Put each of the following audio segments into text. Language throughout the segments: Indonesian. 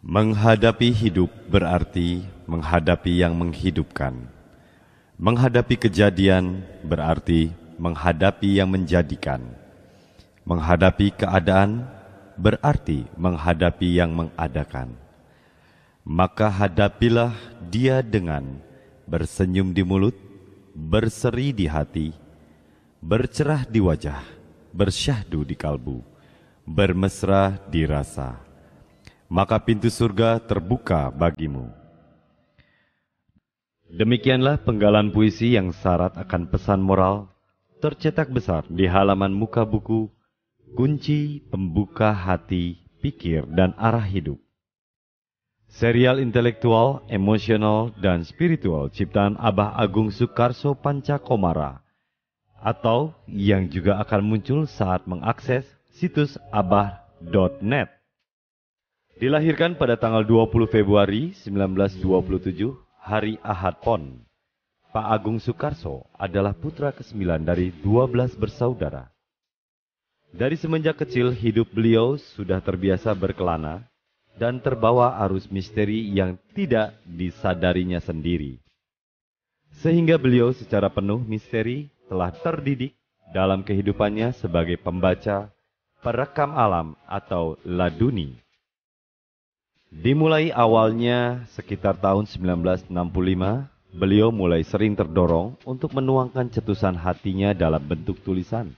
Menghadapi hidup berarti menghadapi yang menghidupkan. Menghadapi kejadian berarti menghadapi yang menjadikan. Menghadapi keadaan berarti menghadapi yang mengadakan. Maka hadapilah dia dengan bersenyum di mulut, berseri di hati, bercerah di wajah, bersyahdu di kalbu, bermesra di rasa. Maka pintu surga terbuka bagimu. Demikianlah penggalan puisi yang syarat akan pesan moral, tercetak besar di halaman muka buku, kunci pembuka hati, pikir, dan arah hidup. Serial intelektual, emosional, dan spiritual ciptaan Abah Agung Sukarso Pancakomara, atau yang juga akan muncul saat mengakses situs abah.net. Dilahirkan pada tanggal 20 Februari 1927, hari Ahad Pon. Pak Agung Sukarso adalah putra ke-9 dari 12 bersaudara. Dari semenjak kecil hidup beliau sudah terbiasa berkelana dan terbawa arus misteri yang tidak disadarinya sendiri. Sehingga beliau secara penuh misteri telah terdidik dalam kehidupannya sebagai pembaca, perekam alam atau laduni. Dimulai awalnya sekitar tahun 1965, beliau mulai sering terdorong untuk menuangkan cetusan hatinya dalam bentuk tulisan.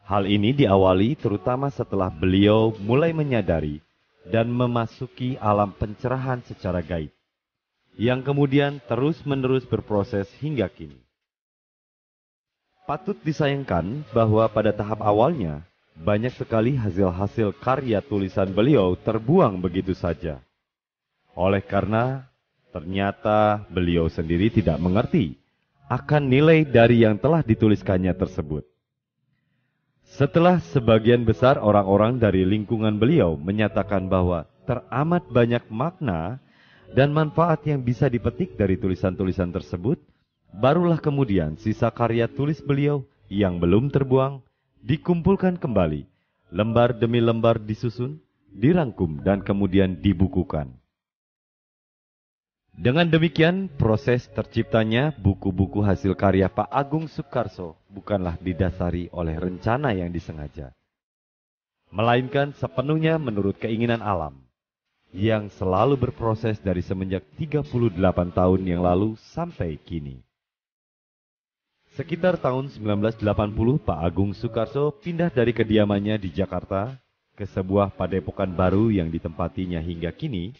Hal ini diawali terutama setelah beliau mulai menyadari dan memasuki alam pencerahan secara gaib, yang kemudian terus-menerus berproses hingga kini. Patut disayangkan bahwa pada tahap awalnya, banyak sekali hasil-hasil karya tulisan beliau terbuang begitu saja. Oleh karena ternyata beliau sendiri tidak mengerti akan nilai dari yang telah dituliskannya tersebut. Setelah sebagian besar orang-orang dari lingkungan beliau menyatakan bahwa teramat banyak makna dan manfaat yang bisa dipetik dari tulisan-tulisan tersebut, barulah kemudian sisa karya tulis beliau yang belum terbuang dikumpulkan kembali, lembar demi lembar disusun, dirangkum, dan kemudian dibukukan. Dengan demikian, proses terciptanya buku-buku hasil karya Pak Agung Sukarso bukanlah didasari oleh rencana yang disengaja, melainkan sepenuhnya menurut keinginan alam, yang selalu berproses dari semenjak 38 tahun yang lalu sampai kini. Sekitar tahun 1980, Pak Agung Sukarso pindah dari kediamannya di Jakarta ke sebuah padepokan baru yang ditempatinya hingga kini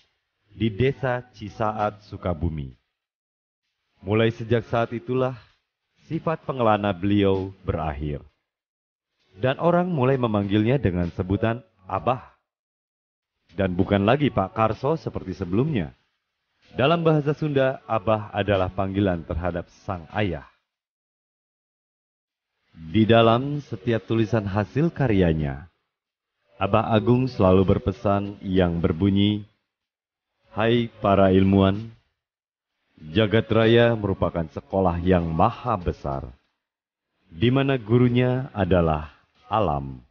di Desa Cisaat, Sukabumi. Mulai sejak saat itulah sifat pengelana beliau berakhir. Dan orang mulai memanggilnya dengan sebutan Abah. Dan bukan lagi Pak Karso seperti sebelumnya. Dalam bahasa Sunda, Abah adalah panggilan terhadap sang ayah. Di dalam setiap tulisan hasil karyanya, Abah Agung selalu berpesan yang berbunyi, "Hai para ilmuwan, jagat raya merupakan sekolah yang maha besar, di mana gurunya adalah alam.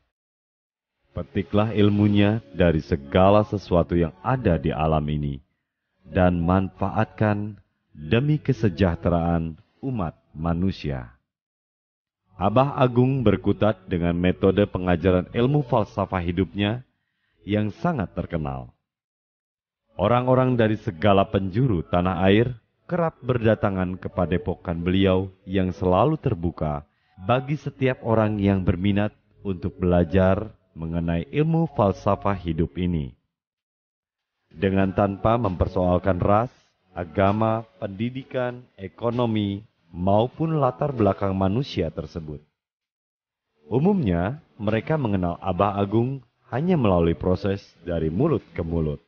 Petiklah ilmunya dari segala sesuatu yang ada di alam ini, dan manfaatkan demi kesejahteraan umat manusia." Abah Agung berkutat dengan metode pengajaran ilmu falsafah hidupnya yang sangat terkenal. Orang-orang dari segala penjuru tanah air kerap berdatangan ke padepokan beliau yang selalu terbuka bagi setiap orang yang berminat untuk belajar mengenai ilmu falsafah hidup ini. Dengan tanpa mempersoalkan ras, agama, pendidikan, ekonomi, maupun latar belakang manusia tersebut. Umumnya, mereka mengenal Abah Agung hanya melalui proses dari mulut ke mulut.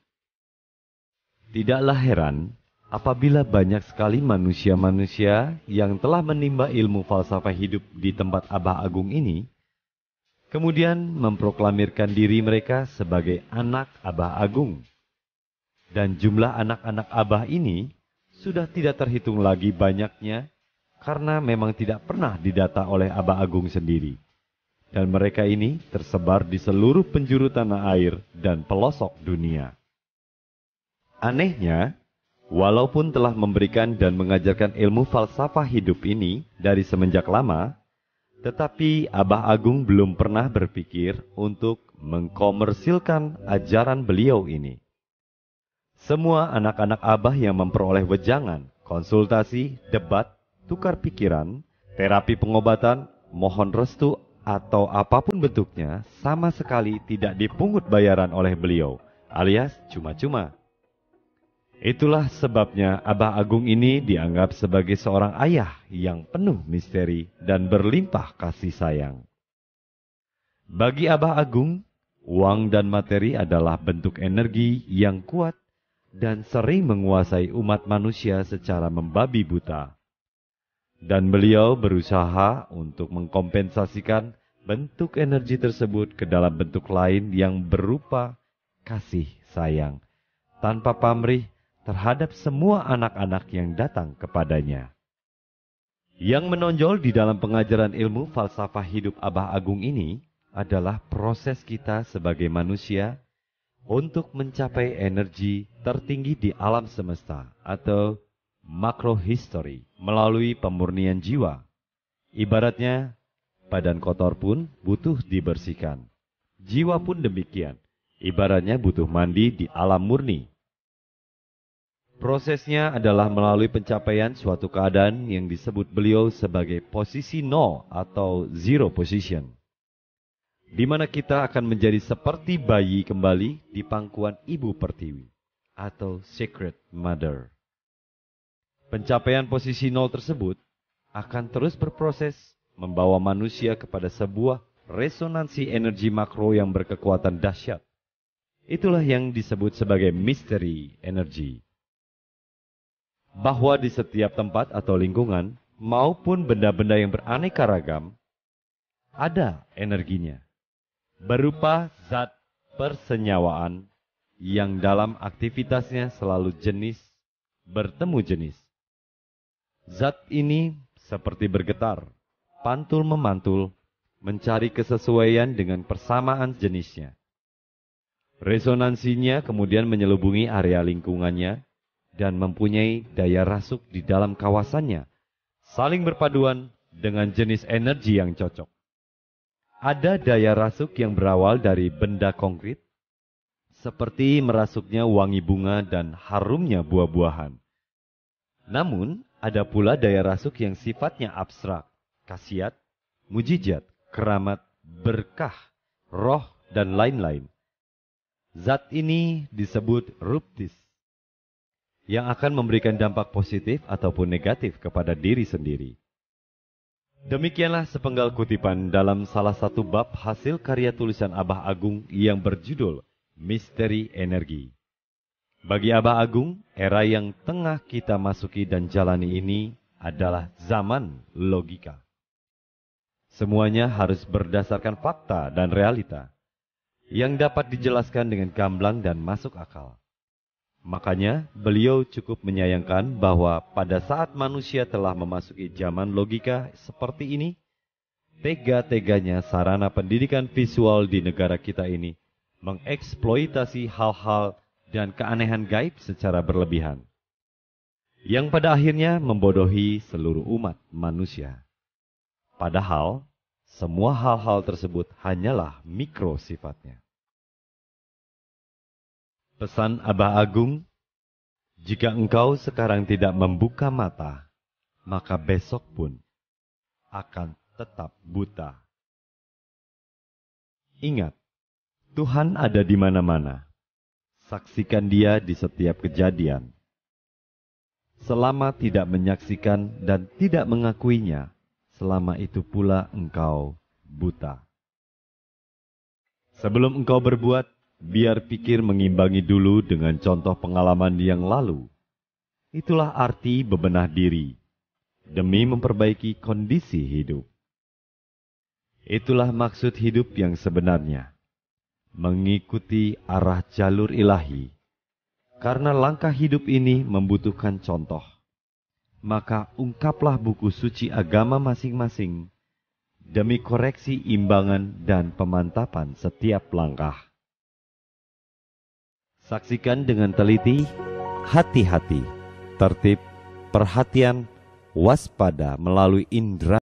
Tidaklah heran apabila banyak sekali manusia-manusia yang telah menimba ilmu falsafah hidup di tempat Abah Agung ini, kemudian memproklamirkan diri mereka sebagai anak Abah Agung. Dan jumlah anak-anak Abah ini sudah tidak terhitung lagi banyaknya, karena memang tidak pernah didata oleh Abah Agung sendiri. Dan mereka ini tersebar di seluruh penjuru tanah air dan pelosok dunia. Anehnya, walaupun telah memberikan dan mengajarkan ilmu falsafah hidup ini dari semenjak lama, tetapi Abah Agung belum pernah berpikir untuk mengkomersilkan ajaran beliau ini. Semua anak-anak Abah yang memperoleh wejangan, konsultasi, debat, tukar pikiran, terapi pengobatan, mohon restu, atau apapun bentuknya, sama sekali tidak dipungut bayaran oleh beliau, alias cuma-cuma. Itulah sebabnya Abah Agung ini dianggap sebagai seorang ayah yang penuh misteri dan berlimpah kasih sayang. Bagi Abah Agung, uang dan materi adalah bentuk energi yang kuat dan sering menguasai umat manusia secara membabi buta. Dan beliau berusaha untuk mengkompensasikan bentuk energi tersebut ke dalam bentuk lain yang berupa kasih sayang, tanpa pamrih terhadap semua anak-anak yang datang kepadanya. Yang menonjol di dalam pengajaran ilmu falsafah hidup Abah Agung ini adalah proses kita sebagai manusia untuk mencapai energi tertinggi di alam semesta atau makrohistory melalui pemurnian jiwa. Ibaratnya, badan kotor pun butuh dibersihkan. Jiwa pun demikian, ibaratnya butuh mandi di alam murni. Prosesnya adalah melalui pencapaian suatu keadaan yang disebut beliau sebagai posisi nol atau zero position, di mana kita akan menjadi seperti bayi kembali di pangkuan ibu pertiwi atau Sacred Mother. Pencapaian posisi nol tersebut akan terus berproses membawa manusia kepada sebuah resonansi energi makro yang berkekuatan dahsyat. Itulah yang disebut sebagai misteri energi. Bahwa di setiap tempat atau lingkungan maupun benda-benda yang beraneka ragam ada energinya, berupa zat persenyawaan yang dalam aktivitasnya selalu jenis bertemu jenis. Zat ini seperti bergetar, pantul-memantul, mencari kesesuaian dengan persamaan jenisnya. Resonansinya kemudian menyelubungi area lingkungannya dan mempunyai daya rasuk di dalam kawasannya, saling berpaduan dengan jenis energi yang cocok. Ada daya rasuk yang berawal dari benda konkret, seperti merasuknya wangi bunga dan harumnya buah-buahan. Namun, ada pula daya rasuk yang sifatnya abstrak, khasiat, mujizat, keramat, berkah, roh, dan lain-lain. Zat ini disebut ruptis, yang akan memberikan dampak positif ataupun negatif kepada diri sendiri. Demikianlah sepenggal kutipan dalam salah satu bab hasil karya tulisan Abah Agung yang berjudul Misteri Energi. Bagi Abah Agung, era yang tengah kita masuki dan jalani ini adalah zaman logika. Semuanya harus berdasarkan fakta dan realita yang dapat dijelaskan dengan gamblang dan masuk akal. Makanya, beliau cukup menyayangkan bahwa pada saat manusia telah memasuki zaman logika seperti ini, tega-teganya sarana pendidikan visual di negara kita ini mengeksploitasi hal-hal dan keanehan gaib secara berlebihan, yang pada akhirnya membodohi seluruh umat manusia. Padahal, semua hal-hal tersebut hanyalah mikro sifatnya. Pesan Abah Agung, jika engkau sekarang tidak membuka mata, maka besok pun akan tetap buta. Ingat, Tuhan ada di mana-mana. Saksikan Dia di setiap kejadian. Selama tidak menyaksikan dan tidak mengakuinya, selama itu pula engkau buta. Sebelum engkau berbuat, biar pikir mengimbangi dulu dengan contoh pengalaman yang lalu. Itulah arti bebenah diri, demi memperbaiki kondisi hidup. Itulah maksud hidup yang sebenarnya, mengikuti arah jalur ilahi. Karena langkah hidup ini membutuhkan contoh, maka ungkaplah buku suci agama masing-masing, demi koreksi imbangan dan pemantapan setiap langkah. Saksikan dengan teliti, hati-hati, tertib, perhatian, waspada melalui indera